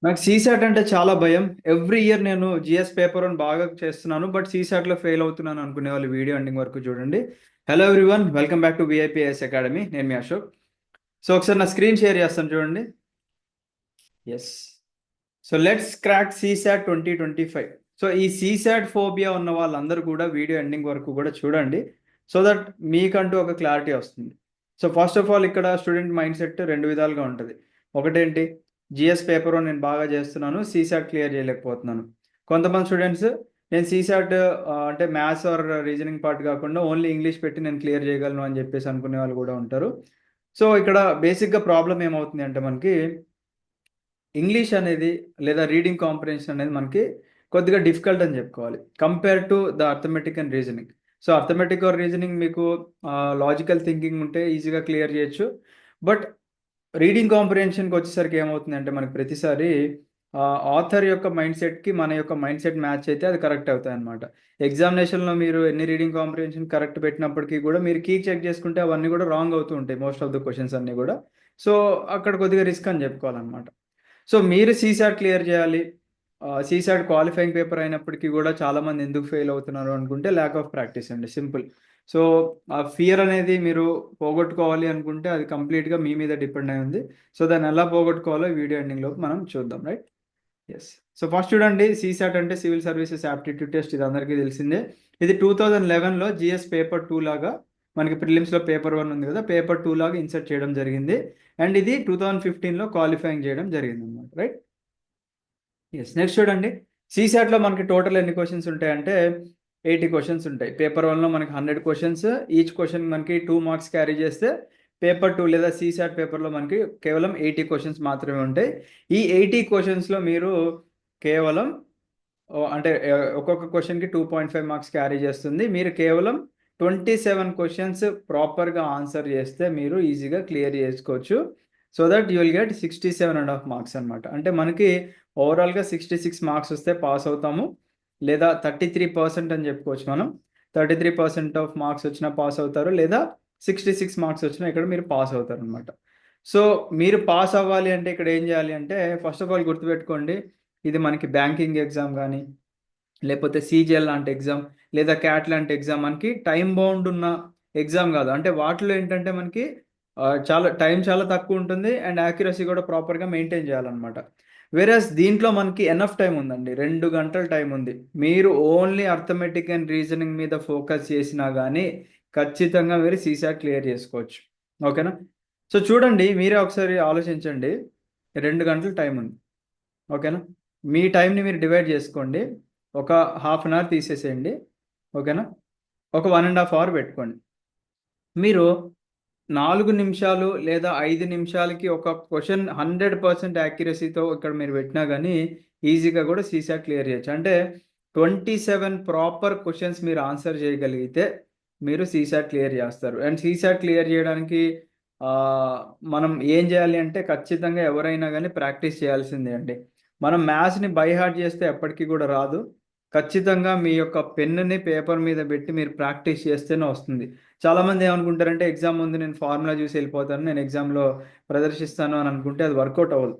నాకు సీసాట్ అంటే చాలా భయం. ఎవ్రీ ఇయర్ నేను జీఎస్ పేపర్ వన్ బాగా చేస్తున్నాను. బట్ సీసాట్‌లో ఫెయిల్ అవుతున్నాను అనుకునే వాళ్ళు వీడియో ఎండింగ్ వరకు చూడండి. Hello everyone, welcome back to VIPS academy. నేను మీ అశోక్. సో ఒకసారి నా స్క్రీన్ షేర్ చేస్తాను చూడండి. Yes. So let's crack CSAT 2025. So ఈ సీసాట్ ఫోబియా ఉన్న వాళ్ళందరూ కూడా వీడియో ఎండింగ్ వరకు కూడా చూడండి. సో దట్ మీకంటూ ఒక క్లారిటీ వస్తుంది. సో ఫస్ట్ ఆఫ్ ఆల్ ఇక్కడ స్టూడెంట్ మైండ్ సెట్ రెండు విధాలుగా ఉంటుంది. ఒకటేంటి, జిఎస్ పేపర్ నేను బాగా చేస్తున్నాను, సీసాట్ క్లియర్ చేయలేకపోతున్నాను. కొంతమంది స్టూడెంట్స్ నేను సీసాట్ అంటే మ్యాథ్స్ ఆర్ రీజనింగ్ పార్ట్ కాకుండా ఓన్లీ ఇంగ్లీష్ పెట్టి నేను క్లియర్ చేయగలను అని చెప్పేసి అనుకునే వాళ్ళు కూడా ఉంటారు. సో ఇక్కడ బేసిక్గా ప్రాబ్లం ఏమవుతుంది అంటే మనకి ఇంగ్లీష్ అనేది లేదా రీడింగ్ కాంప్రిహెన్షన్ అనేది మనకి కొద్దిగా డిఫికల్ట్ అని చెప్పుకోవాలి compare to the arithmetic and reasoning. So arithmetic or reasoning మీకు లాజికల్ థింకింగ్ ఉంటే ఈజీగా క్లియర్ చేయొచ్చు. బట్ రీడింగ్ కాంప్రిహెన్షన్కి వచ్చేసరికి ఏమవుతుంది అంటే మనకి ప్రతిసారి ఆథర్ యొక్క మైండ్ సెట్కి మన యొక్క మైండ్ సెట్ మ్యాచ్ అయితే అది కరెక్ట్ అవుతాయి అనమాట. ఎగ్జామినేషన్లో మీరు ఎన్ని రీడింగ్ కాంప్రిహెన్షన్ కరెక్ట్ పెట్టినప్పటికీ కూడా మీరు కీ చెక్ చేసుకుంటే అవన్నీ కూడా రాంగ్ అవుతూ ఉంటాయి, మోస్ట్ ఆఫ్ ద క్వశ్చన్స్ అన్నీ కూడా. సో అక్కడ కొద్దిగా రిస్క్ అని చెప్పుకోవాలన్నమాట. సో మీరు సీసాట్ క్లియర్ చేయాలి. సీసాట్ క్వాలిఫైయింగ్ పేపర్ అయినప్పటికీ కూడా చాలామంది ఎందుకు ఫెయిల్ అవుతున్నారు అనుకుంటే ల్యాక్ ఆఫ్ ప్రాక్టీస్ అండి, సింపుల్. సో ఆ ఫియర్ అనేది మీరు పోగొట్టుకోవాలి అనుకుంటే అది కంప్లీట్గా మీ మీద డిపెండ్ అయి ఉంది. సో దాన్ని ఎలా పోగొట్టుకోవాలో వీడియో ఎండింగ్లో మనం చూద్దాం, రైట్? ఎస్. సో ఫస్ట్ చూడండి, సీసాట్ అంటే సివిల్ సర్వీసెస్ యాప్టిట్యూడ్ టెస్ట్, ఇది అందరికీ తెలిసిందే. ఇది 2011లో జిఎస్ పేపర్ 2 లాగా మనకి ప్రిలిమ్స్లో పేపర్ 1 ఉంది కదా, పేపర్ 2 లాగా ఇన్సర్ట్ చేయడం జరిగింది. అండ్ ఇది 2015లో క్వాలిఫైయింగ్ చేయడం జరిగింది అనమాట, రైట్? ఎస్. నెక్స్ట్ చూడండి, సీసాట్లో మనకి టోటల్ ఎన్ని క్వశ్చన్స్ ఉంటాయంటే 80 క్వశ్చన్స్ ఉంటాయి. పేపర్ 1లో మనకి 100 క్వశ్చన్స్, ఈచ్ క్వశ్చన్ మనకి 2 మార్క్స్ క్యారీ చేస్తే పేపర్ 2 లేదా సీసాట్ పేపర్లో మనకి కేవలం 80 క్వశ్చన్స్ మాత్రమే ఉంటాయి. ఈ 80 క్వశ్చన్స్లో మీరు కేవలం అంటే ఒక్కొక్క క్వశ్చన్కి 2.5 మార్క్స్ క్యారీ చేస్తుంది. మీరు కేవలం 27 క్వశ్చన్స్ ప్రాపర్గా ఆన్సర్ చేస్తే మీరు ఈజీగా క్లియర్ చేసుకోవచ్చు. So that you will get 67.5 marks అనమాట. అంటే మనకి ఓవరాల్గా 66 మార్క్స్ వస్తే పాస్ అవుతాము, లేదా 33% అని చెప్పుకోవచ్చు మనం. 33% ఆఫ్ మార్క్స్ వచ్చినా పాస్ అవుతారు, లేదా 66 మార్క్స్ వచ్చినా ఇక్కడ మీరు పాస్ అవుతారు అనమాట. సో మీరు పాస్ అవ్వాలి అంటే ఇక్కడ ఏం చేయాలి అంటే ఫస్ట్ ఆఫ్ ఆల్ గుర్తుపెట్టుకోండి, ఇది మనకి బ్యాంకింగ్ ఎగ్జామ్ కానీ లేకపోతే సీజిఎల్ లాంటి ఎగ్జామ్ లేదా క్యాట్ లాంటి ఎగ్జామ్ మనకి టైం బౌండ్ ఉన్న ఎగ్జామ్ కాదు. అంటే వాటిలో ఏంటంటే మనకి చాలా టైం చాలా తక్కువ ఉంటుంది అండ్ యాక్యురసీ కూడా ప్రాపర్గా మెయింటైన్ చేయాలన్నమాట. వేరస్ దీంట్లో మనకి ఎనఫ్ టైం ఉందండి, 2 గంటల టైం ఉంది. మీరు ఓన్లీ అర్థమెటిక్ అండ్ రీజనింగ్ మీద ఫోకస్ చేసినా కానీ ఖచ్చితంగా మీరు సీసాట్ క్లియర్ చేసుకోవచ్చు. ఓకేనా? సో చూడండి, మీరే ఒకసారి ఆలోచించండి. 2 గంటల టైం ఉంది. ఓకేనా? మీ టైంని మీరు డివైడ్ చేసుకోండి. ఒక హాఫ్ అన్ అవర్ తీసేసేయండి. ఓకేనా? ఒక 1.5 అవర్ పెట్టుకోండి. మీరు 4 నిమిషాలు లేదా 5 నిమిషాలకి ఒక క్వశ్చన్ 100% యాక్యురసీతో ఇక్కడ మీరు పెట్టినా కానీ ఈజీగా కూడా సీసాట్ క్లియర్ చేయొచ్చు. అంటే 27 ప్రాపర్ క్వశ్చన్స్ మీరు ఆన్సర్ చేయగలిగితే మీరు సీసాట్ క్లియర్ చేస్తారు. అండ్ సీసాట్ క్లియర్ చేయడానికి ఆహ్, మనం ఏం చేయాలి అంటే ఖచ్చితంగా ఎవరైనా గానీ ప్రాక్టీస్ చేయాల్సిందే అండి. మనం మ్యాథ్స్‌ని బై హార్ట్ చేస్తే ఎప్పటికి కూడా రాదు. ఖచ్చితంగా మీ యొక్క పెన్నుని పేపర్ మీద పెట్టి మీరు ప్రాక్టీస్ చేస్తేనే వస్తుంది. చాలామంది ఏమనుకుంటారంటే ఎగ్జామ్ ముందు నేను ఫార్ములా చూసి వెళ్ళిపోతాను, నేను ఎగ్జామ్‌లో ప్రదర్శిస్తాను అని అనుకుంటే అది వర్కౌట్ అవ్వదు.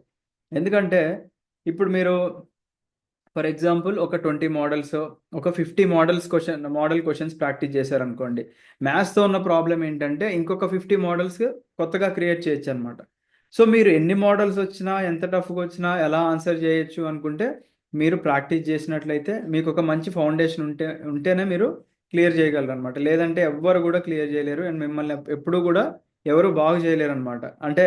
ఎందుకంటే ఇప్పుడు మీరు ఫర్ ఎగ్జాంపుల్ ఒక 20 మోడల్స్, ఒక 50 మోడల్ క్వశ్చన్స్ ప్రాక్టీస్ చేశారనుకోండి. మ్యాథ్స్‌తో ఉన్న ప్రాబ్లమ్ ఏంటంటే ఇంకొక 50 మోడల్స్ కొత్తగా క్రియేట్ చేయొచ్చనమాట. సో మీరు ఎన్ని మోడల్స్ వచ్చినా, ఎంత టఫ్‌గా వచ్చినా ఎలా ఆన్సర్ చేయొచ్చు అనుకుంటే మీరు ప్రాక్టీస్ చేసినట్లయితే మీకు ఒక మంచి ఫౌండేషన్ ఉంటేనే మీరు క్లియర్ చేయగలరనమాట. లేదంటే ఎవ్వరు కూడా క్లియర్ చేయలేరు అండ్ మిమ్మల్ని ఎప్పుడూ కూడా ఎవరు బాగు చేయలేరనమాట. అంటే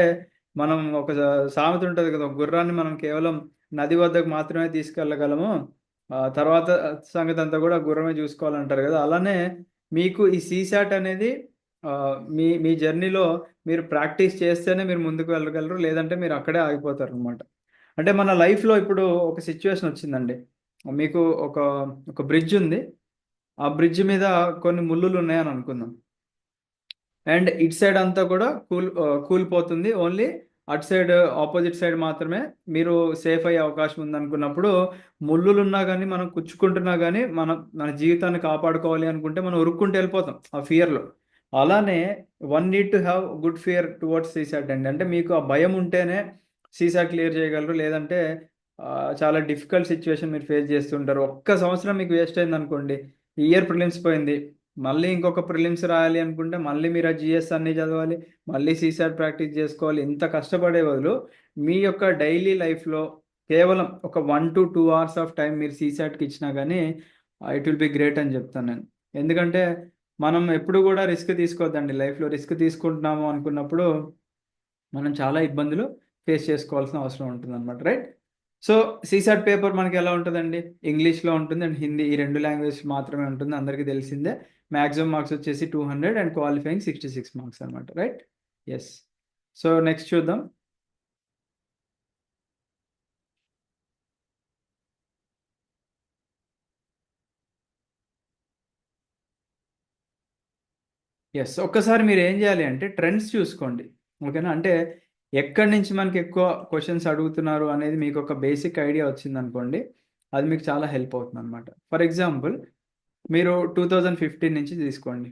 మనం ఒక సామెత ఉంటది కదా! ఒక గుర్రాన్ని మనం కేవలం నది వద్దకు మాత్రమే తీసుకెళ్ళగలము. తర్వాత సంగతంతా గూడా గుర్రమే జూసుకోవాలంటారు గదా! అలానే మీకు ఈ సీసాట్ అనేది మీ మీ జర్నీలో మీరు ప్రాక్టీస్ చేస్తేనే మీరు ముందుకు వెళ్ళగలరు. లేదంటే మీరు అక్కడే ఆగిపోతారనమాట. అంటే మన లైఫ్‌లో ఇప్పుడు ఒక సిట్యుయేషన్ వచ్చిందండి. మీకు ఒక ఒక బ్రిడ్జ్ ఉంది. ఆ బ్రిడ్జ్ మీద కొన్ని ముల్లులున్నాయని అనుకుందాం. అండ్ ఇటు సైడ్ అంతా కూడా కూలిపోతుంది. ఓన్లీ అటు సైడ్ ఆపోజిట్ సైడ్ మాత్రమే మీరు సేఫ్ అయ్యే అవకాశం ఉందనుకున్నప్పుడు, ముల్లులున్నా గానీ, మనం కుచ్చుకుంటున్నా గానీ, మనం మన జీవితాన్ని కాపాడుకోవాలి అనుకుంటే మనం ఉరుక్కుంటూ వెళ్ళిపోతాం ఆ ఫియర్‌లో. అలానే one need to have good fear towards CSAT అండి. అంటే మీకు ఆ భయం ఉంటేనే సీసాట్ క్లియర్ చేయగలరు. లేదంటే చాలా డిఫికల్ట్ సిచ్యువేషన్ మీరు ఫేస్ చేస్తుంటారు. ఒక్క సంవత్సరం మీకు వేస్ట్ అయిందనుకోండి. ఈ ఇయర్ ప్రిలిమ్స్ పోయింది. మళ్ళీ ఇంకొక ప్రిలిమ్స్ రాయాలి అనుకుంటే మళ్ళీ మీరు ఆ జీఎస్ అన్నీ చదవాలి. మళ్ళీ సీసాట్ ప్రాక్టీస్ చేసుకోవాలి. ఇంత కష్టపడే బదులు మీ యొక్క డైలీ లైఫ్‌లో కేవలం ఒక 1-2 అవర్స్ ఆఫ్ టైం మీరు సీసాట్‌కి ఇచ్చినా గానీ ఇట్ విల్ బి గ్రేట్ అని చెప్తాను నేను. ఎందుకంటే మనం ఎప్పుడు కూడా రిస్క్ తీసుకోవద్దండి లైఫ్‌లో. రిస్క్ తీసుకుంటున్నాము అనుకున్నప్పుడు మనం చాలా ఇబ్బందులు ఫేస్ చేసుకోవాల్సిన అవసరం ఉంటుందన్నమాట. రైట్? సో, సీసాట్ పేపర్ మనకి ఎలా ఉంటదండి? ఇంగ్లీష్‌లో ఉంటుంది అండ్ హిందీ ఈ 2 లాంగ్వేజ్ మాత్రమే ఉంటుంది. అందరికీ తెలిసిందే. మాక్సిమం మార్క్స్ వచ్చేసి 200 అండ్ క్వాలిఫైయింగ్ 66 మార్క్స్ అన్నమాట. రైట్? యెస్. సో, నెక్స్ట్ చూద్దాం. యెస్. ఒక్కసారి మీరేం జేయాలి అంటే ట్రెండ్స్ చూసుకోండి. ఓకేనా? అంటే ఎక్కడి నుంచి మనకి ఎక్కువ క్వెషన్స్ అడుగుతున్నారు అనేది మీకొక బేసిక్ ఐడియా వచ్చిందనుకోండి. అది మీకు చాలా హెల్ప్ అవుతుందనమాట. ఫర్ ఎగ్జాంపుల్ మీరు 2015 నుంచి తీసుకోండి.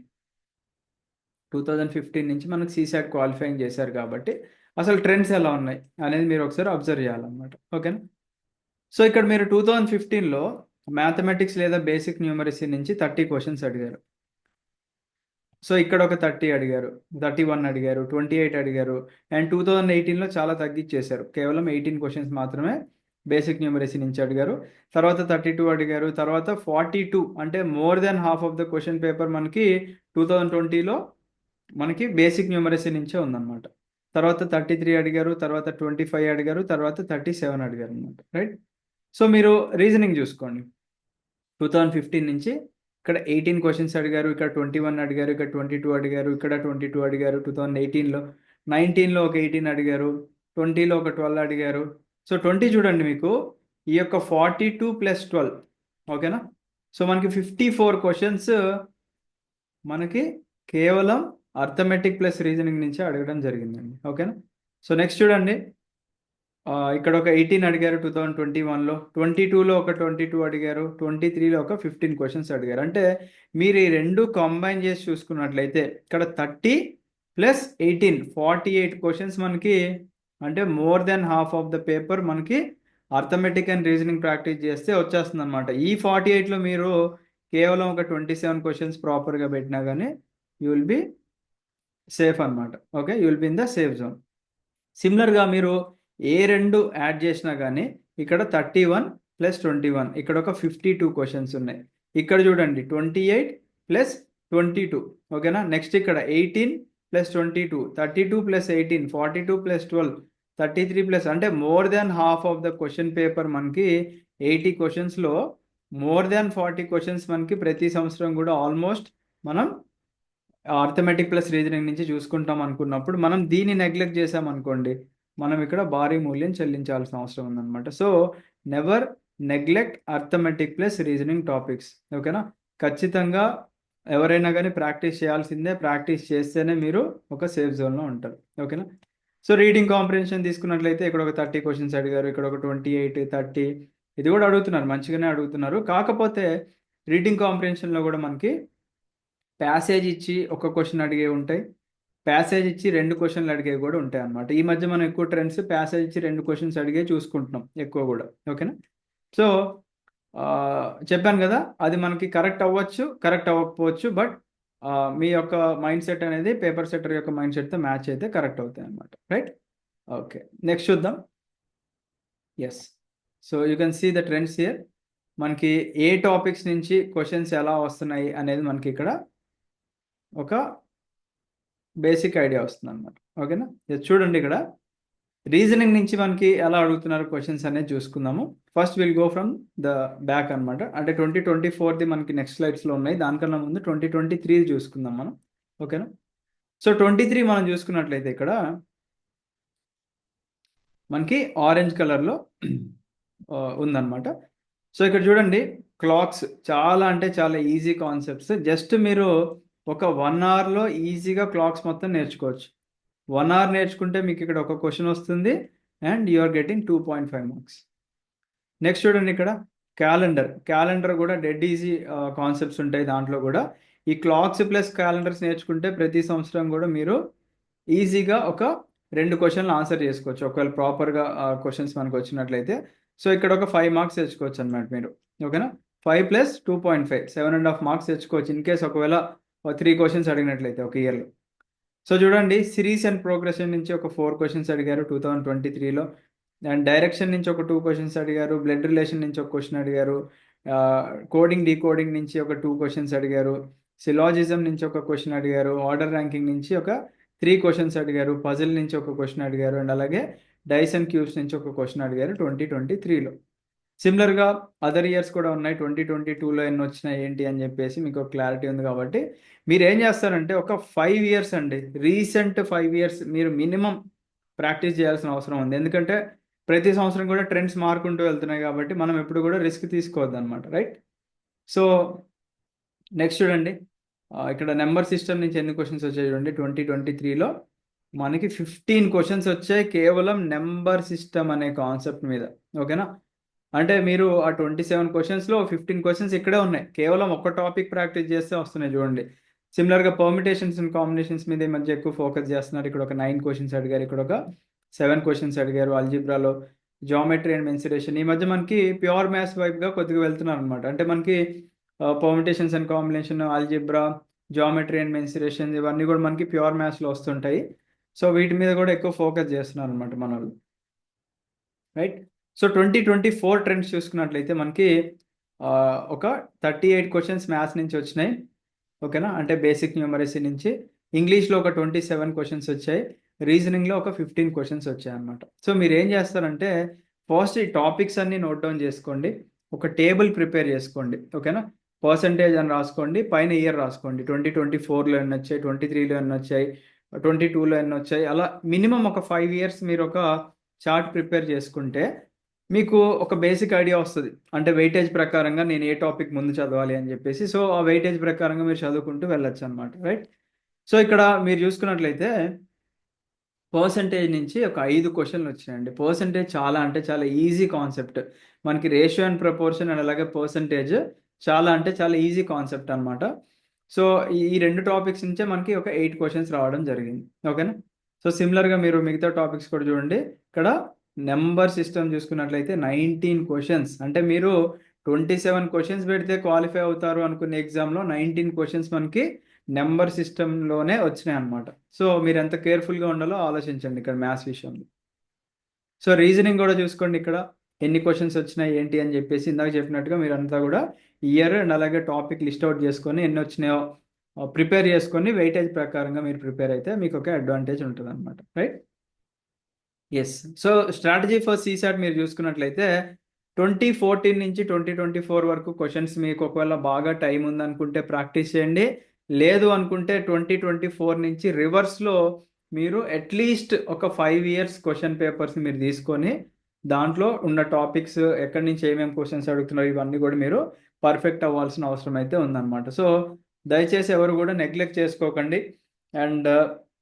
2015 నుంచి మనకు సీసాట్ క్వాలిఫైయింగ్ చేశారు కాబట్టి, అసలు ట్రెండ్స్ ఎలా ఉన్నాయి అనేది మీరు ఒకసారి అబ్జర్వ్ చేయాలన్నమాట. ఓకేనా? సో, ఇక్కడ మీరు 2015లో మ్యాథమెటిక్స్ లేదా బేసిక్ న్యూమరసీ నుంచి 30 క్వెషన్స్ అడిగారు. సో, ఇక్కడ ఒక 30 అడిగారు. 31 అడిగారు. 28 అడిగారు. అండ్ 2018లో చాలా తగ్గిచ్చేశారు. కేవలం 18 క్వెషన్స్ మాత్రమే బేసిక్ న్యూమరసీ నుంచి అడిగారు. తర్వాత 32 అడిగారు. తర్వాత 42 అంటే more than half of the question paper మనకి 2020లో మనకి బేసిక్ న్యూమరసీ నుంచే ఉందన్నమాట. తర్వాత 33 అడిగారు. తర్వాత 25 అడిగారు. తర్వాత 37 అడిగారన్నమాట. రైట్? సో, మీరు రీజనింగ్ చూసుకోండి. 2015 నుంచి ఇక్కడ 18 క్వెషన్స్ అడిగారు. ఇక్కడ 21 అడిగారు. ఇక్కడ 22 అడిగారు. ఇక్కడ 22 అడిగారు. 2018లో 19లో ఒక 18 అడిగారు. 20లో ఒక 12 అడిగారు. సో, 20 చూడండి మీకు ఈ యొక్క 42 + 12 ఓకేనా? సో, మనకి 54 క్వెషన్స్ మనకి కేవలం అర్థమెటిక్ ప్లస్ రీజనింగ్ నుంచే అడగడం జరిగిందండి. ఓకేనా? సో, నెక్స్ట్ చూడండి. ఇక్కడ ఒక 18 అడిగారు 2021లో. 22లో ఒక 22 అడిగారు. 23లో ఒక 15 క్వెషన్స్ అడిగారు. అంటే మీరు ఈ 2 కంబైన్ చేసి చూసుకున్నట్లయితే ఇక్కడ 30 + 18 48 క్వెషన్స్ మనకి అంటే more than half of the paper మనకి అర్థమెటిక్ అండ్ రీజనింగ్ ప్రాక్టీస్ చేస్తే వచ్చేస్తుందన్నమాట. ఈ 48లో మీరు కేవలం ఒక 27 క్వెషన్స్ ప్రాపర్‌గా పెట్టినా గానీ యూ విల్ బి సేఫ్ అన్నమాట. Okay. You will be in the safe zone. సిమిలర్‌గా మీరు ఏ 2 యాడ్ చేసినా గానీ ఇక్కడ 31 + 21 ఇక్కడ ఒక 52 క్వెషన్స్ ఉన్నాయి. ఇక్కడ చూడండి 28 + 22 ఓకేనా? నెక్స్ట్ ఇక్కడ 18 + 22, 32 + 18, 42 + 12, 33 ప్లస్ అంటే more than half of the question paper మనకి 80 క్వెషన్స్‌లో మోర్ థాన్ 40 క్వెషన్స్ మనకి ప్రతి సంవత్సరం గూడా ఆల్మోస్ట్ మనం అర్థమెటిక్ ప్లస్ రీజనింగ్ నుంచి చూసుకుంటాం అనుకున్నప్పుడు మనం దీన్ని నెగ్లెక్ట్ చేసామనుకోండి మనం ఇక్కడ భారీ మూల్యం చెల్లించాల్సిన అవసరం ఉందన్నమాట. So, never neglect arithmetic plus reasoning topics ఓకేనా? ఖచ్చితంగా ఎవరైనా గానీ ప్రాక్టీస్ చేయాల్సిందే. ప్రాక్టీస్ చేస్తేనే మీరు ఒక సేఫ్ జోన్‌లో ఉంటారు. ఓకేనా? సో, రీడింగ్ కాంప్రిహెన్షన్ తీసుకున్నట్లయితే ఇక్కడ ఒక 30 క్వెషన్స్ అడిగారు. ఇక్కడ ఒక 28, 30 ఇది కూడా అడుగుతున్నారు. మంచిగానే అడుగుతున్నారు. కాకపోతే రీడింగ్ కాంప్రిహెన్షన్‌లో కూడా మనకి ప్యాసేజ్ ఇచ్చి ఒక క్వెషన్ అడిగేవి ఉంటాయి. ప్యాసేజ్ ఇచ్చి 2 క్వెషన్‌లు అడిగేవి కూడా ఉంటాయన్నమాట. ఈ మధ్య మనం ఎక్కువ ట్రెండ్స్ ప్యాసేజ్ ఇచ్చి 2 క్వెషన్స్ అడిగేవి చూసుకుంటున్నాం ఎక్కువ గూడా. ఓకేనా? సో, చెప్పాను గదా! అది మనకి కరెక్ట్ అవ్వచ్చు, కరెక్ట్ అవ్వకపోవచ్చు. బట్ మీ యొక్క మైండ్ సెట్ అనేది పేపర్ సెట్టర్ యొక్క మైండ్ సెట్‌తో మ్యాచ్ అయితే కరెక్ట్ అవుతాయన్నమాట. రైట్? ఓకే. నెక్స్ట్ చూద్దాం. Yes. So, you can see the trends here. మనకి ఏ టాపిక్స్ నుంచి క్వెషన్స్ ఎలా వస్తున్నాయి అనేది మనకిక్కడ ఒక బేసిక్ ఐడియా వస్తుందన్నమాట. ఓకేనా? ఇది చూడండి ఇక్కడ. రీజనింగ్ నుంచి మనకి ఎలా అడుగుతున్నారు క్వెషన్స్ అనేది చూసుకుందాము. First will go from the back అన్నమాట. అంటే 2024ది మనకి నెక్స్ట్ స్లైడ్స్‌లో ఉన్నాయి. దానికన్నా ముందు 2023 చూసుకుందాం మనం. ఓకేనా? సో, 23 మనం చూసుకున్నట్లయితే ఇక్కడ మనకి ఆరెంజ్ కలర్‌లో ఉందన్నమాట. సో, ఇక్కడ చూడండి క్లాక్స్ చాలా అంటే చాలా ఈజీ కాన్సెప్ట్స్. జస్ట్ మీరు ఒక 1 అవర్‌లో ఈజీగా క్లాక్స్ మొత్తం నేర్చుకోవచ్చు. 1 అవర్ నేర్చుకుంటే మీకు ఇక్కడ ఒక క్వెషన్ వస్తుంది and you are getting 2.5 marks. Next చూడండి ఇక్కడ క్యాలెండర్. క్యాలెండర్ కూడా డెడ్ ఈజీ కాన్సెప్ట్స్ ఉంటాయి దాంట్లో కూడా. ఈ క్లాక్స్ ప్లస్ క్యాలెండర్స్ నేర్చుకుంటే ప్రతి సంవత్సరం కూడా మీరు ఈజీగా ఒక 2 క్వెషన్‌లు ఆన్సర్ చేసుకోవచ్చు. ఒకవేళ ప్రాపర్‌గా క్వెషన్స్ మనకు వచ్చినట్లయితే. సో ఇక్కడ ఒక 5 మార్క్స్ తెచ్చుకోవచ్చు అనమాట మీరు. ఓకేనా? 5 + 2.5 7.5 మార్క్స్ తెచ్చుకోవచ్చు ఇన్ కేస్ ఒకవేళ 3 క్వశ్చన్స్ అడిగినట్లయితే ఒక ఇయర్లో. సో చూడండి, సిరీస్ అండ్ ప్రోగ్రెషన్ నుంచి ఒక 4 క్వశ్చన్స్ అడిగారు 2023లో. అండ్ డైరెక్షన్ నుంచి ఒక 2 క్వశ్చన్స్ అడిగారు. బ్లడ్ రిలేషన్ నుంచి ఒక క్వశ్చన్ అడిగారు. కోడింగ్ డీకోడింగ్ నుంచి ఒక 2 క్వశ్చన్స్ అడిగారు. సిలాజిజం నుంచి ఒక క్వశ్చన్ అడిగారు. ఆర్డర్ ర్యాంకింగ్ నుంచి ఒక 3 క్వశ్చన్స్ అడిగారు. పజిల్ నుంచి ఒక క్వశ్చన్ అడిగారు. అండ్ అలాగే డైస్ అండ్ క్యూబ్స్ నుంచి ఒక క్వశ్చన్ అడిగారు 2023లో. సిమిలర్గా అదర్ ఇయర్స్ కూడా ఉన్నాయి. 2022లో ఎన్ని వచ్చినాయి ఏంటి అని చెప్పేసి మీకు ఒక క్లారిటీ ఉంది కాబట్టి మీరు ఏం చేస్తారంటే ఒక 5 ఇయర్స్ అండి, రీసెంట్ 5 ఇయర్స్ మీరు మినిమం ప్రాక్టీస్ చేయాల్సిన అవసరం ఉంది. ఎందుకంటే ప్రతి సంవత్సరం కూడా ట్రెండ్స్ మారుకుంటూ వెళ్తున్నాయి కాబట్టి మనం ఎప్పుడు కూడా రిస్క్ తీసుకోవద్దు అనమాట, రైట్? సో నెక్స్ట్ చూడండి, ఇక్కడ నెంబర్ సిస్టమ్ నుంచి ఎన్ని క్వశ్చన్స్ వచ్చాయి చూడండి. 2023లో మనకి 15 క్వశ్చన్స్ వచ్చాయి కేవలం నెంబర్ సిస్టమ్ అనే కాన్సెప్ట్ మీద. ఓకేనా? అంటే మీరు ఆ 27 క్వశ్చన్స్లో 15 క్వశ్చన్స్ ఇక్కడే ఉన్నాయి. కేవలం ఒక టాపిక్ ప్రాక్టీస్ చేస్తే వస్తున్నాయి చూడండి. సిమిలర్గా పర్మిటేషన్స్ అండ్ కాంబినేషన్స్ మీద ఈ మధ్య ఎక్కువ ఫోకస్ చేస్తున్నారు. ఇక్కడ ఒక 9 క్వశ్చన్స్ అడిగారు. ఇక్కడ ఒక 7 క్వశ్చన్స్ అడిగారు. అల్జిబ్రాలో జామెట్రీ అండ్ మెన్సురేషన్ ఈ మధ్య మనకి ప్యూర్ మ్యాథ్స్ వైపుగా కొద్దిగా వెళ్తున్నారు అనమాట. అంటే మనకి permutations and combination, algebra, geometry and mensuration ఇవన్నీ కూడా మనకి ప్యూర్ మ్యాథ్స్లో వస్తుంటాయి. సో వీటి మీద కూడా ఎక్కువ ఫోకస్ చేస్తున్నారు అనమాట మన వాళ్ళు, రైట్? సో 2024 ట్రెండ్స్ చూసుకున్నట్లయితే మనకి ఒక 38 క్వశ్చన్స్ మ్యాథ్స్ నుంచి వచ్చినాయి. ఓకేనా? అంటే బేసిక్ న్యూమరసీ నుంచి. ఇంగ్లీష్లో ఒక 27 క్వశ్చన్స్ వచ్చాయి. రీజనింగ్లో ఒక 15 క్వశ్చన్స్ వచ్చాయి అనమాట. సో మీరు ఏం చేస్తారంటే ఫస్ట్ ఈ టాపిక్స్ అన్ని నోట్ డౌన్ చేసుకోండి. ఒక టేబుల్ ప్రిపేర్ చేసుకోండి. ఓకేనా? పర్సంటేజ్ అని రాసుకోండి, పైన ఇయర్ రాసుకోండి. 2024లో ఎన్ని వచ్చాయి, 23లో ఎన్ని వచ్చాయి, 22లో ఎన్ని వచ్చాయి, అలా మినిమం ఒక 5 ఇయర్స్ మీరు ఒక చార్ట్ ప్రిపేర్ చేసుకుంటే మీకు ఒక బేసిక్ ఐడియా వస్తుంది. అంటే వెయిటేజ్ ప్రకారంగా నేను ఏ టాపిక్ ముందు చదవాలి అని చెప్పేసి. సో ఆ వెయిటేజ్ ప్రకారంగా మీరు చదువుకుంటూ వెళ్ళొచ్చు అనమాట, రైట్? సో ఇక్కడ మీరు చూసుకున్నట్లయితే పర్సంటేజ్ నుంచి ఒక 5 క్వశ్చన్లు వచ్చినాయండి. పర్సంటేజ్ చాలా అంటే చాలా ఈజీ కాన్సెప్ట్. మనకి రేషియో అండ్ ప్రపోర్షన్ అండ్ అలాగే పర్సంటేజ్ చాలా అంటే చాలా ఈజీ కాన్సెప్ట్ అనమాట. సో ఈ 2 టాపిక్స్ నుంచే మనకి ఒక 8 క్వశ్చన్స్ రావడం జరిగింది. ఓకేనా? సో సిమిలర్గా మీరు మిగతా టాపిక్స్ కూడా చూడండి. ఇక్కడ నెంబర్ సిస్టమ్ చూసుకున్నట్లయితే 19 క్వశ్చన్స్. అంటే మీరు 27 క్వశ్చన్స్ పెడితే క్వాలిఫై అవుతారు అనుకునే ఎగ్జామ్లో 19 క్వశ్చన్స్ మనకి నెంబర్ సిస్టంలోనే వచ్చినాయి అనమాట. సో మీరు ఎంత కేర్ఫుల్గా ఉండాలో ఆలోచించండి ఇక్కడ మ్యాథ్స్ విషయంలో. సో రీజనింగ్ కూడా చూసుకోండి. ఇక్కడ ఎన్ని క్వశ్చన్స్ వచ్చినాయి ఏంటి అని చెప్పేసి ఇందాక చెప్పినట్టుగా మీరు అంతా కూడా ఇయర్ అండ్ అలాగే టాపిక్ లిస్ట్ అవుట్ చేసుకొని ఎన్ని వచ్చినాయో ప్రిపేర్ చేసుకొని వెయిటేజ్ ప్రకారంగా మీరు ప్రిపేర్ అయితే మీకు ఒక అడ్వాంటేజ్ ఉంటుంది అనమాట, right? Yes. So strategy for CSAT మీరు చూసుకున్నట్లయితే 2014 నుంచి 2024 వరకు క్వశ్చన్స్ మీకు ఒకవేళ బాగా టైం ఉందనుకుంటే ప్రాక్టీస్ చేయండి. లేదు అనుకుంటే 2024 నుంచి రివర్స్లో మీరు అట్లీస్ట్ ఒక 5 ఇయర్స్ క్వశ్చన్ పేపర్స్ మీరు తీసుకొని దాంట్లో ఉన్న టాపిక్స్ ఎక్కడి నుంచి ఏమేమి క్వశ్చన్స్ అడుగుతున్నారు ఇవన్నీ కూడా మీరు పర్ఫెక్ట్ అవ్వాల్సిన అవసరం అయితే ఉందన్నమాట. సో దయచేసి ఎవరు కూడా నెగ్లెక్ట్ చేసుకోకండి. అండ్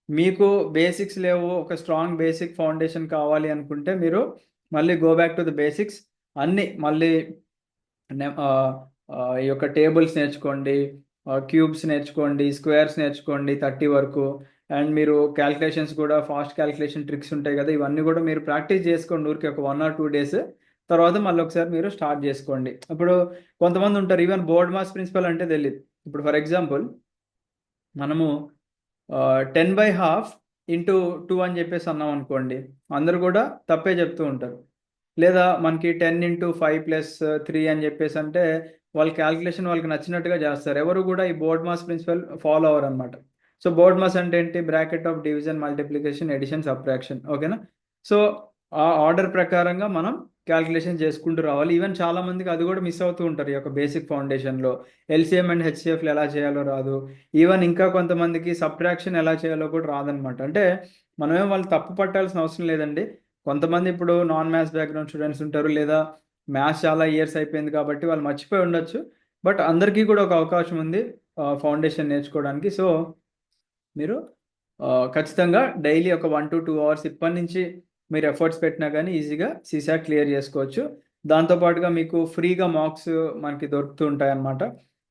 మీకు బేసిక్స్ లేవు, ఒక స్ట్రాంగ్ బేసిక్ ఫౌండేషన్ కావాలి అనుకుంటే మీరు మళ్ళీ go back to the basics. అన్నీ మళ్ళీ ఈ యొక్క టేబుల్స్ నేర్చుకోండి, క్యూబ్స్ నేర్చుకోండి, స్క్వేర్స్ నేర్చుకోండి 30 వరకు. అండ్ మీరు క్యాల్కులేషన్స్ కూడా ఫాస్ట్ క్యాల్కులేషన్ ట్రిక్స్ ఉంటాయి కదా, ఇవన్నీ కూడా మీరు ప్రాక్టీస్ చేసుకోండి ఊరికి ఒక 1 or 2 days. తర్వాత మళ్ళీ ఒకసారి మీరు స్టార్ట్ చేసుకోండి. ఇప్పుడు కొంతమంది ఉంటారు ఈవెన్ బోర్డ్ మాస్ ప్రిన్సిపల్ అంటే తెలియదు. ఇప్పుడు ఫర్ ఎగ్జాంపుల్ మనము 10/2 ఇంటూ 2 అని చెప్పేసి అన్నాం అనుకోండి, అందరూ కూడా తప్పే చెప్తూ ఉంటారు. లేదా మనకి 10 ఇంటూ 5 + 3 అని చెప్పేసి అంటే వాళ్ళ క్యాల్కులేషన్ వాళ్ళకి నచ్చినట్టుగా చేస్తారు. ఎవరు కూడా ఈ బోర్డ్ మాస్ ప్రిన్సిపల్ ఫాలో అవ్వరు అనమాట. సో బోర్డ్ మాస్ అంటే ఏంటి? Bracket of division, multiplication, addition, subtraction. ఓకేనా? సో ఆ ఆర్డర్ ప్రకారంగా మనం క్యాల్కులేషన్ చేసుకుంటూ రావాలి. ఈవెన్ చాలా మందికి అది కూడా మిస్ అవుతూ ఉంటారు ఈ యొక్క బేసిక్ ఫౌండేషన్లో. ఎల్సిఎం అండ్ హెచ్సిఎఫ్లు ఎలా చేయాలో రాదు. ఈవెన్ ఇంకా కొంతమందికి సబ్ట్రాక్షన్ ఎలా చేయాలో కూడా రాదనమాట. అంటే మనమేం వాళ్ళు తప్పు పట్టాల్సిన అవసరం లేదండి. కొంతమంది ఇప్పుడు నాన్ మ్యాథ్స్ బ్యాక్గ్రౌండ్ స్టూడెంట్స్ ఉంటారు, లేదా మ్యాథ్స్ చాలా ఇయర్స్ అయిపోయింది కాబట్టి వాళ్ళు మర్చిపోయి ఉండొచ్చు. బట్ అందరికీ కూడా ఒక అవకాశం ఉంది ఫౌండేషన్ నేర్చుకోవడానికి. సో మీరు ఖచ్చితంగా డైలీ ఒక 1 to 2 hours ఇప్పటి నుంచి మీరు ఎఫర్ట్స్ పెట్టినా కానీ ఈజీగా సీసాట్ క్లియర్ చేసుకోవచ్చు. దాంతోపాటుగా మీకు ఫ్రీగా మార్క్స్ మనకి దొరుకుతూ ఉంటాయి అన్నమాట.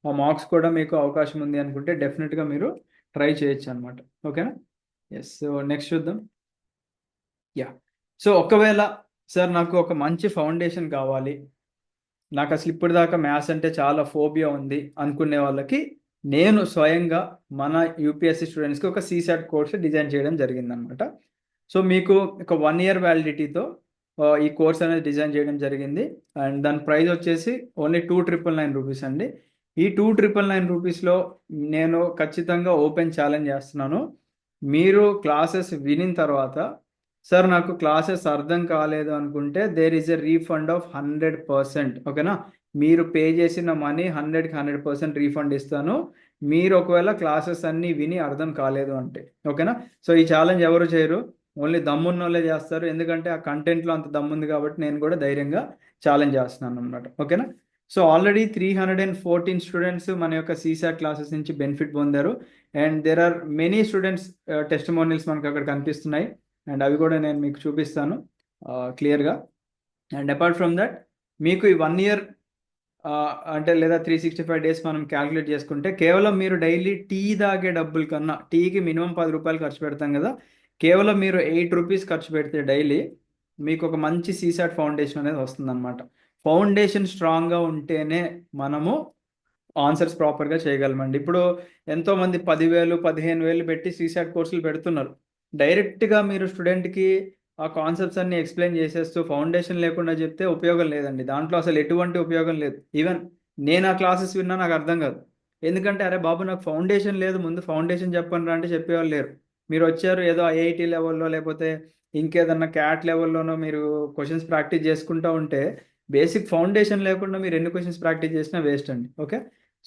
ఆ మార్క్స్ కూడా మీకు అవకాశం ఉంది అనుకుంటే డెఫినెట్గా మీరు ట్రై చేయొచ్చు అనమాట. ఓకేనా? ఎస్. సో నెక్స్ట్ చూద్దాం. యా. సో ఒకవేళ సార్ నాకు ఒక మంచి ఫౌండేషన్ కావాలి, నాకు అసలు ఇప్పటిదాకా మ్యాథ్స్ అంటే చాలా ఫోబియా ఉంది అనుకునే వాళ్ళకి నేను స్వయంగా మన యూపీఎస్సీ స్టూడెంట్స్కి ఒక సీసాట్ కోర్స్ డిజైన్ చేయడం జరిగిందనమాట. సో మీకు ఒక 1 year వ్యాలిడిటీతో ఈ కోర్స్ అనేది డిజైన్ చేయడం జరిగింది. అండ్ దాని ప్రైస్ వచ్చేసి ఓన్లీ 2,999 రూపీస్ అండి. ఈ 2,999 రూపీస్లో నేను ఖచ్చితంగా ఓపెన్ ఛాలెంజ్ చేస్తున్నాను. మీరు క్లాసెస్ వినిన తర్వాత సార్ నాకు క్లాసెస్ అర్థం కాలేదు అనుకుంటే there is a refund of 100%. ఓకేనా, మీరు పే చేసిన మనీ 100కి 100% రీఫండ్ ఇస్తాను, మీరు ఒకవేళ క్లాసెస్ అన్నీ విని అర్థం కాలేదు అంటే. ఓకేనా, సో ఈ ఛాలెంజ్ ఎవరు చేయరు, ఓన్లీ దమ్మున్న వాళ్ళే చేస్తారు. ఎందుకంటే ఆ కంటెంట్లో అంత దమ్ముంది కాబట్టి నేను కూడా ధైర్యంగా ఛాలెంజ్ చేస్తున్నాను అనమాట. ఓకేనా, సో ఆల్రెడీ 314 స్టూడెంట్స్ మన యొక్క సీసాట్ క్లాసెస్ నుంచి బెనిఫిట్ పొందారు. And there are many students testimonials మనకు అక్కడ కనిపిస్తున్నాయి. అండ్ అవి కూడా నేను మీకు చూపిస్తాను క్లియర్గా. అండ్ అపార్ట్ ఫ్రమ్ దట్ మీకు ఈ 1 year అంటే లేదా 365 days మనం క్యాలిక్యులేట్ చేసుకుంటే కేవలం మీరు డైలీ టీ తాగే డబ్బుల కన్నా, టీకి మినిమం 10 రూపాయలు ఖర్చు పెడతాం కదా, కేవలం మీరు 8 రూపీస్ ఖర్చు పెడితే డైలీ మీకు ఒక మంచి సీసాట్ ఫౌండేషన్ అనేది వస్తుందన్నమాట. ఫౌండేషన్ స్ట్రాంగ్గా ఉంటేనే మనము ఆన్సర్స్ ప్రాపర్గా చేయగలమండి. ఇప్పుడు ఎంతోమంది 10,000 15,000 పెట్టి సీసాట్ కోర్సులు పెడుతున్నారు. డైరెక్ట్గా మీరు స్టూడెంట్కి ఆ కాన్సెప్ట్స్ అన్ని ఎక్స్ప్లెయిన్ చేసేస్తూ ఫౌండేషన్ లేకుండా చెప్తే ఉపయోగం లేదండి. దాంట్లో అసలు ఎటువంటి ఉపయోగం లేదు. ఈవెన్ నేను ఆ క్లాసెస్ విన్నా నాకు అర్థం కాదు. ఎందుకంటే అరే బాబు నాకు ఫౌండేషన్ లేదు, ముందు ఫౌండేషన్ చెప్పండి రా అంటే చెప్పేవాళ్ళు లేరు. మీరు వచ్చారు ఏదో ఐఐటి లెవెల్లో లేకపోతే ఇంకేదన్నా క్యాట్ లెవెల్లోనో మీరు క్వశ్చన్స్ ప్రాక్టీస్ చేసుకుంటూ ఉంటే బేసిక్ ఫౌండేషన్ లేకుండా మీరు ఎన్ని క్వశ్చన్స్ ప్రాక్టీస్ చేసినా వేస్ట్ అండి. ఓకే,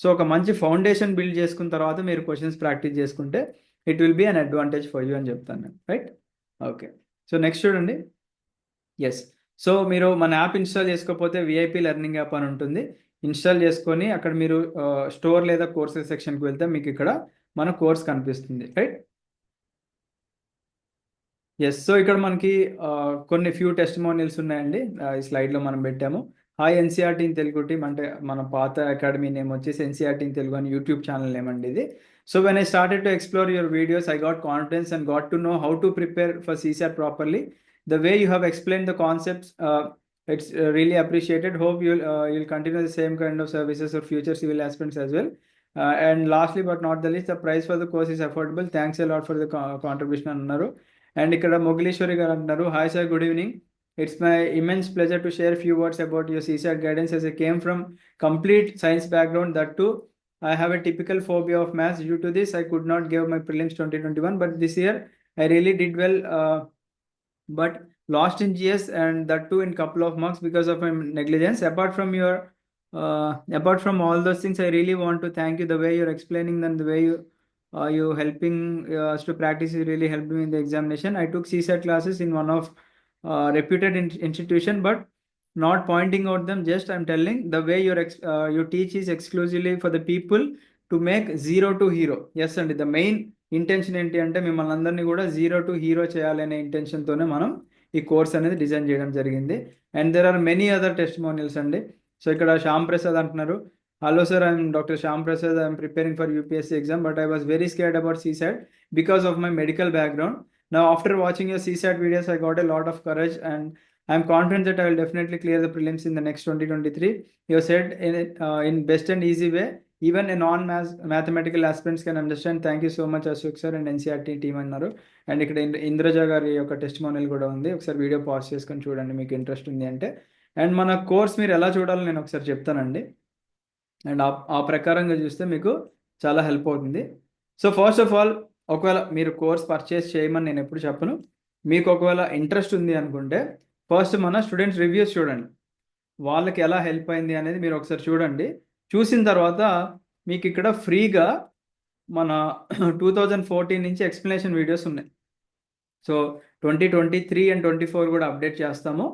సో ఒక మంచి ఫౌండేషన్ బిల్డ్ చేసుకున్న తర్వాత మీరు క్వశ్చన్స్ ప్రాక్టీస్ చేసుకుంటే it will be an advantage for you అని చెప్తాను నేను. Right, okay. సో నెక్స్ట్ చూడండి. ఎస్, సో మీరు మన యాప్ ఇన్స్టాల్ చేసుకోకపోతే విఐపి లెర్నింగ్ యాప్ అని ఉంటుంది, ఇన్స్టాల్ చేసుకొని అక్కడ మీరు స్టోర్ లేదా కోర్సెస్ సెక్షన్కి వెళ్తే మీకు ఇక్కడ మన కోర్స్ కనిపిస్తుంది. రైట్, ఎస్, సో ఇక్కడ మనకి కొన్ని ఫ్యూ టెస్టిమోనియల్స్ ఉన్నాయండి. ఈ స్లైడ్లో మనం పెట్టాము. Hi NCERT in Telugu team అంటే మన పాత అకాడమీ నేమ్ వచ్చేసి ఎన్సీఆర్టీ ఇన్ తెలుగు అని యూట్యూబ్ ఛానల్ నేమ్ అండి ఇది. So when I started to explore your videos I got confidence and got to know how to prepare for CSAT properly. The way you have explained the concepts, it's really appreciated. Hope you'll continue the same kind of services for future civil aspirants as well. And lastly but not the least, the price for the course is affordable. Thanks a lot for the contribution అన్నారు. And ఇక్కడ మొగలీశ్వరి గారు అంటున్నారు, hi sir, good evening. It's my immense pleasure to share few words about your CSAT guidance as I came from complete science background. That too, I have a typical phobia of maths. Due to this, I could not give my prelims 2021, but this year I really did well. But lost in GS, and that too in couple of marks because of my negligence. Apart from all those things, I really want to thank you. The way you're explaining and the way you helping us to practice is really helped me in the examination. I took CSAT classes in one of reputed institution, but not pointing out them, just I'm telling the way you teach is exclusively for the people to make zero to hero. Yes అండి, the main intention ఏంటి అంటే మిమ్మల్ని అందరినీ కూడా zero to hero చేయాలనే ఇంటెన్షన్తోనే మనం ఈ course అనేది డిజైన్ చేయడం జరిగింది. And there are many other testimonials అండి. సో ఇక్కడ శ్యామ్ ప్రసాద్ అంటున్నారు, hello sir, I'm doctor Shyam Prasad, I'm preparing for UPSC exam but I was very scared about CSAT because of my medical background. Now after watching your CSAT videos I got a lot of courage and I'm confident that I will definitely clear the prelims in the next 2023. You said in best and easy way even a non-mathematical aspirants can understand. Thank you so much Ashok sir and NCRT team అన్నారు. And ఇక్కడ ఇంద్రజ గారి యొక్క testimonial కూడా ఉంది, ఒకసారి video pause చేసుకొని చూడండి మీకు ఇంట్రెస్ట్ ఉంది అంటే. అండ్ మన కోర్స్ మీరు ఎలా చూడాలో నేను ఒకసారి చెప్తానండి, అండ్ ఆ ప్రకారంగా చూస్తే మీకు చాలా హెల్ప్ అవుతుంది. సో ఫస్ట్ ఆఫ్ ఆల్, ఒకవేళ మీరు కోర్స్ పర్చేస్ చేయమని నేను ఎప్పుడు చెప్పను. మీకు ఒకవేళ ఇంట్రెస్ట్ ఉంది అనుకుంటే ఫస్ట్ మన స్టూడెంట్స్ రివ్యూస్ చూడండి, వాళ్ళకి ఎలా హెల్ప్ అయింది అనేది మీరు ఒకసారి చూడండి. చూసిన తర్వాత మీకు ఇక్కడ ఫ్రీగా మన 2014 నుంచి ఎక్స్ప్లెనేషన్ వీడియోస్ ఉన్నాయి. సో 2023 అండ్ 24 కూడా అప్డేట్ చేస్తాము.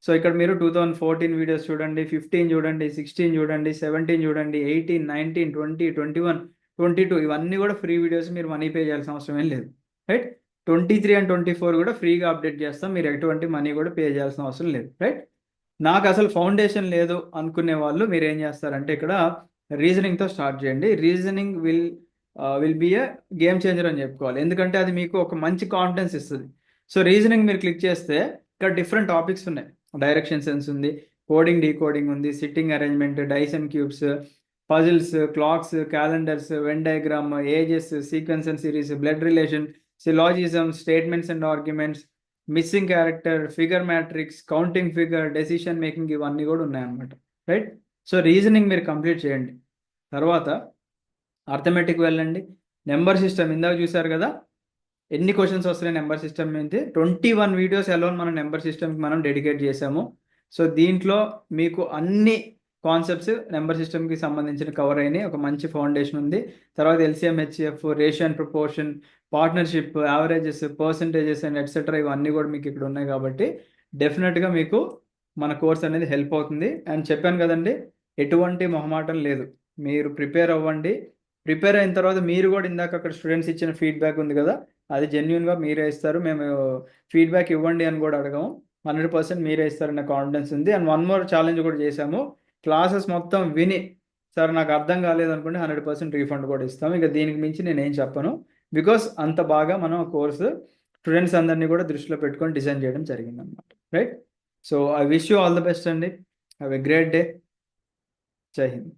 సో ఇక్కడ మీరు 2014 వీడియోస్ చూడండి, 15 చూడండి, 16 చూడండి, 17 చూడండి, 18, 19, 20, 21, 22 ఇవన్నీ కూడా ఫ్రీ వీడియోస్, మీరు మనీ పే చేయాల్సిన అవసరం ఏం లేదు. రైట్, 23 అండ్ 24 కూడా ఫ్రీగా అప్డేట్ చేస్తాం, మీరు ఎటువంటి మనీ కూడా పే చేయాల్సిన అవసరం లేదు. రైట్, నాకు అసలు ఫౌండేషన్ లేదు అనుకునే వాళ్ళు మీరు ఏం చేస్తారంటే ఇక్కడ రీజనింగ్తో స్టార్ట్ చేయండి. Reasoning will be a game changer అని చెప్పుకోవాలి, ఎందుకంటే అది మీకు ఒక మంచి కాన్ఫిడెన్స్ ఇస్తుంది. సో రీజనింగ్ మీరు క్లిక్ చేస్తే ఇక్కడ డిఫరెంట్ టాపిక్స్ ఉన్నాయి. డైరెక్షన్ సెన్స్ ఉంది, కోడింగ్ డీకోడింగ్ ఉంది, sitting arrangement, dice and cubes, puzzles, clocks, calendars, Venn diagram, ages, sequence and series, blood relation, syllogism, statements and arguments, missing character, figure matrix, counting figure, decision making, ఇవన్నీ కూడా ఉన్నాయన్నమాట. Right. So reasoning మీరు complete చేయండి. తర్వాత arithmetic వెళ్ళండి. Number system ఇందాక చూసారు కదా, ఎన్ని క్వశ్చన్స్ వస్తున్నాయి నెంబర్ సిస్టమ్ నుంచి. 21 వీడియోస్ అలోన్ మనం నెంబర్ సిస్టమ్కి మనం డెడికేట్ చేసాము. సో దీంట్లో మీకు అన్ని కాన్సెప్ట్స్ నెంబర్ సిస్టమ్కి సంబంధించిన కవర్ అయినాయి. ఒక మంచి ఫౌండేషన్ ఉంది. తర్వాత LCM, HCF, ratio and proportion, partnership, averages, percentages and etcetera, ఇవన్నీ కూడా మీకు ఇక్కడ ఉన్నాయి. కాబట్టి డెఫినెట్గా మీకు మన కోర్స్ అనేది హెల్ప్ అవుతుంది. అండ్ చెప్పాను కదండి, ఎటువంటి మొహమాటం లేదు. మీరు ప్రిపేర్ అవ్వండి. ప్రిపేర్ అయిన తర్వాత మీరు కూడా ఇందాక అక్కడ స్టూడెంట్స్ ఇచ్చిన ఫీడ్బ్యాక్ ఉంది కదా, అది జెన్యున్గా మీరే ఇస్తారు. మేము ఫీడ్బ్యాక్ ఇవ్వండి అని కూడా అడగము. 100% మీరే ఇస్తారన్న కాన్ఫిడెన్స్ ఉంది. అండ్ వన్ మోర్ ఛాలెంజ్ కూడా చేశాము. క్లాసెస్ మొత్తం విని సార్ నాకు అర్థం కాలేదు అనుకుంటే 100% రీఫండ్ కూడా ఇస్తాము. ఇక దీనికి మించి నేను ఏం చెప్పను. బికాస్ అంత బాగా మనం కోర్సు స్టూడెంట్స్ అందరినీ కూడా దృష్టిలో పెట్టుకొని డిజైన్ చేయడం జరిగింది అనమాట. Right. So I wish you all the best అండి. Have a great day. జై హింద్.